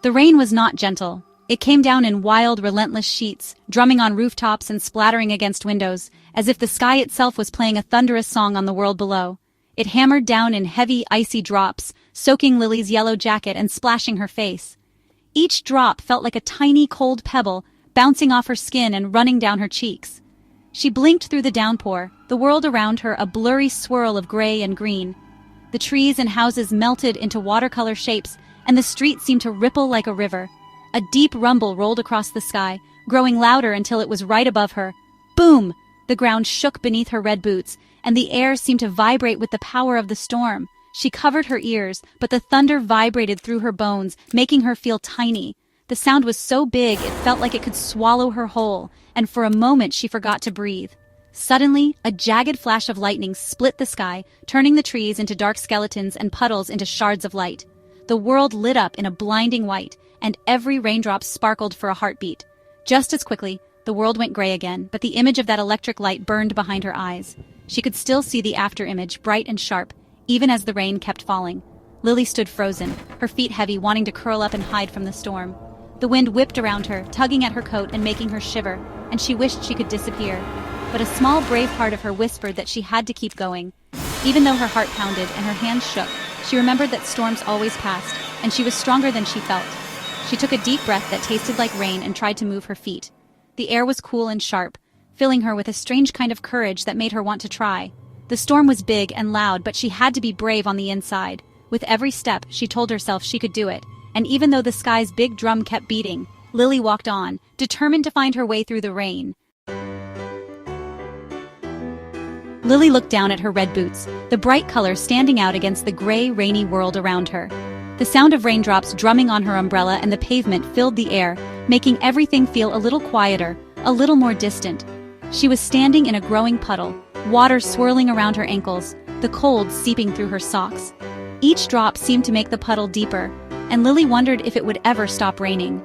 The rain was not gentle. It came down in wild, relentless sheets, drumming on rooftops and splattering against windows, as if the sky itself was playing a thunderous song on the world below. It hammered down in heavy, icy drops, soaking Lily's yellow jacket and splashing her face. Each drop felt like a tiny, cold pebble, bouncing off her skin and running down her cheeks. She blinked through the downpour, the world around her a blurry swirl of gray and green. The trees and houses melted into watercolor shapes, and the street seemed to ripple like a river. A deep rumble rolled across the sky, growing louder until it was right above her. Boom! The ground shook beneath her red boots, and the air seemed to vibrate with the power of the storm. She covered her ears, but the thunder vibrated through her bones, making her feel tiny. The sound was so big it felt like it could swallow her whole, and for a moment she forgot to breathe. Suddenly, a jagged flash of lightning split the sky, turning the trees into dark skeletons and puddles into shards of light. The world lit up in a blinding white, and every raindrop sparkled for a heartbeat. Just as quickly, the world went gray again, but the image of that electric light burned behind her eyes. She could still see the after-image, bright and sharp, even as the rain kept falling. Lily stood frozen, her feet heavy, wanting to curl up and hide from the storm. The wind whipped around her, tugging at her coat and making her shiver, and she wished she could disappear. But a small, brave part of her whispered that she had to keep going. Even though her heart pounded and her hands shook, she remembered that storms always passed, and she was stronger than she felt. She took a deep breath that tasted like rain and tried to move her feet. The air was cool and sharp, filling her with a strange kind of courage that made her want to try. The storm was big and loud, but she had to be brave on the inside. With every step, she told herself she could do it, and even though the sky's big drum kept beating, Lily walked on, determined to find her way through the rain. Lily looked down at her red boots, the bright color standing out against the gray, rainy world around her. The sound of raindrops drumming on her umbrella and the pavement filled the air, making everything feel a little quieter, a little more distant. She was standing in a growing puddle, water swirling around her ankles, the cold seeping through her socks. Each drop seemed to make the puddle deeper, and Lily wondered if it would ever stop raining.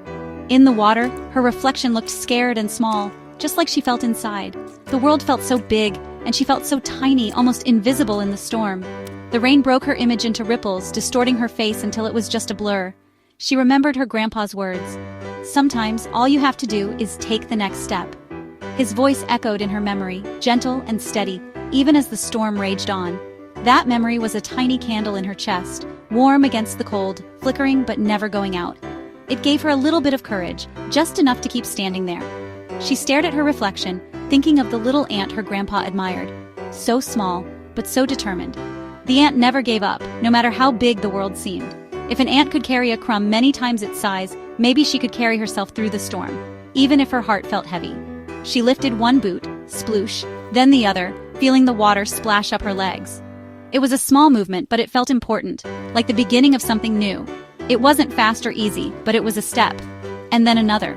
In the water, her reflection looked scared and small, just like she felt inside. The world felt so big, and she felt so tiny, almost invisible in the storm. The rain broke her image into ripples, distorting her face until it was just a blur. She remembered her grandpa's words. Sometimes all you have to do is take the next step. His voice echoed in her memory, gentle and steady, even as the storm raged on. That memory was a tiny candle in her chest, warm against the cold, flickering but never going out. It gave her a little bit of courage, just enough to keep standing there. She stared at her reflection, thinking of the little ant her grandpa admired. So small, but so determined. The ant never gave up, no matter how big the world seemed. If an ant could carry a crumb many times its size, maybe she could carry herself through the storm, even if her heart felt heavy. She lifted one boot, sploosh, then the other, feeling the water splash up her legs. It was a small movement, but it felt important, like the beginning of something new. It wasn't fast or easy, but it was a step. And then another.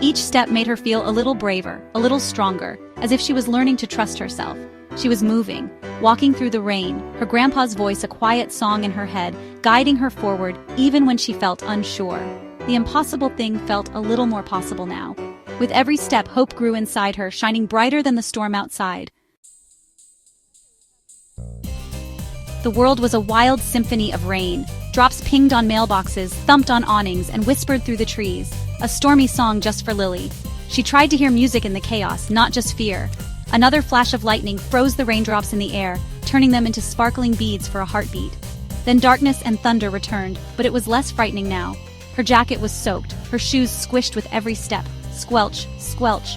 Each step made her feel a little braver, a little stronger, as if she was learning to trust herself. She was moving, walking through the rain, her grandpa's voice a quiet song in her head, guiding her forward even when she felt unsure. The impossible thing felt a little more possible now. With every step, hope grew inside her, shining brighter than the storm outside. The world was a wild symphony of rain. Drops pinged on mailboxes, thumped on awnings, and whispered through the trees. A stormy song just for Lily. She tried to hear music in the chaos, not just fear. Another flash of lightning froze the raindrops in the air, turning them into sparkling beads for a heartbeat. Then darkness and thunder returned, but it was less frightening now. Her jacket was soaked, her shoes squished with every step. Squelch, squelch.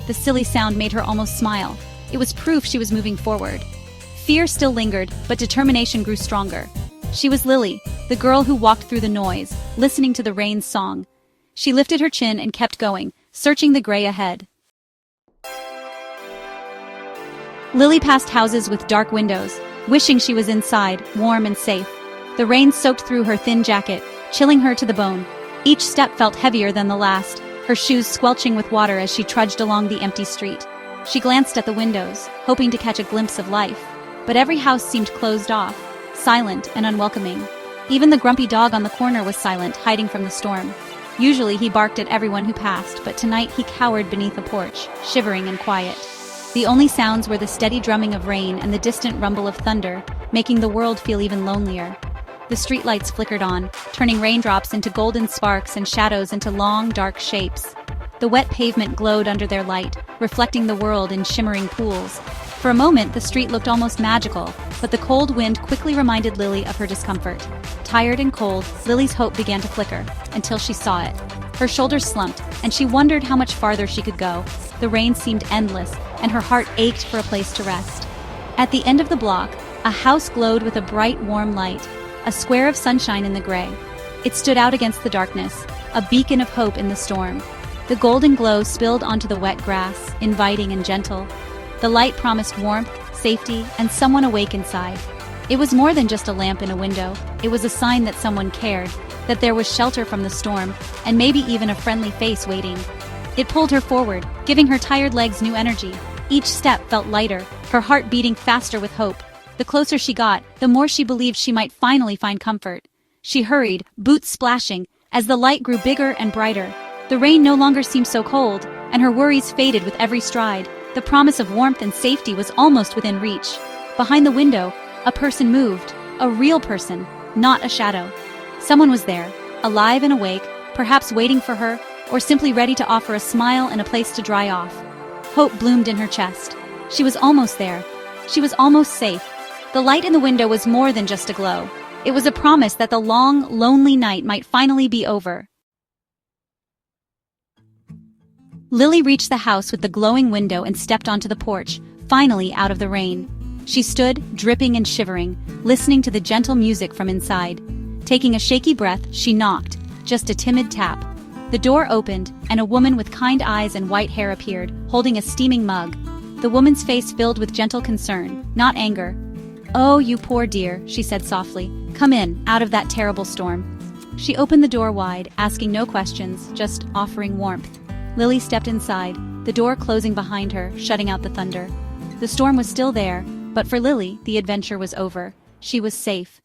The silly sound made her almost smile. It was proof she was moving forward. Fear still lingered, but determination grew stronger. She was Lily, the girl who walked through the noise, listening to the rain's song. She lifted her chin and kept going, searching the gray ahead. Lily passed houses with dark windows, wishing she was inside, warm and safe. The rain soaked through her thin jacket, chilling her to the bone. Each step felt heavier than the last, her shoes squelching with water as she trudged along the empty street. She glanced at the windows, hoping to catch a glimpse of life. But every house seemed closed off, silent and unwelcoming. Even the grumpy dog on the corner was silent, hiding from the storm. Usually he barked at everyone who passed, but tonight he cowered beneath a porch, shivering and quiet. The only sounds were the steady drumming of rain and the distant rumble of thunder, making the world feel even lonelier. The streetlights flickered on, turning raindrops into golden sparks and shadows into long, dark shapes. The wet pavement glowed under their light, reflecting the world in shimmering pools. For a moment, the street looked almost magical, but the cold wind quickly reminded Lily of her discomfort. Tired and cold, Lily's hope began to flicker, until she saw it. Her shoulders slumped, and she wondered how much farther she could go. The rain seemed endless, and her heart ached for a place to rest. At the end of the block, a house glowed with a bright, warm light, a square of sunshine in the gray. It stood out against the darkness, a beacon of hope in the storm. The golden glow spilled onto the wet grass, inviting and gentle. The light promised warmth, safety, and someone awake inside. It was more than just a lamp in a window. It was a sign that someone cared, that there was shelter from the storm, and maybe even a friendly face waiting. It pulled her forward, giving her tired legs new energy. Each step felt lighter, her heart beating faster with hope. The closer she got, the more she believed she might finally find comfort. She hurried, boots splashing, as the light grew bigger and brighter. The rain no longer seemed so cold, and her worries faded with every stride. The promise of warmth and safety was almost within reach. Behind the window, a person moved, a real person, not a shadow. Someone was there, alive and awake, perhaps waiting for her, or simply ready to offer a smile and a place to dry off. Hope bloomed in her chest. She was almost there. She was almost safe. The light in the window was more than just a glow. It was a promise that the long, lonely night might finally be over. Lily reached the house with the glowing window and stepped onto the porch, finally out of the rain. She stood, dripping and shivering, listening to the gentle music from inside. Taking a shaky breath, she knocked, just a timid tap. The door opened, and a woman with kind eyes and white hair appeared, holding a steaming mug. The woman's face filled with gentle concern, not anger. "Oh, you poor dear," she said softly. "Come in, out of that terrible storm." She opened the door wide, asking no questions, just offering warmth. Lily stepped inside, the door closing behind her, shutting out the thunder. The storm was still there, but for Lily, the adventure was over. She was safe.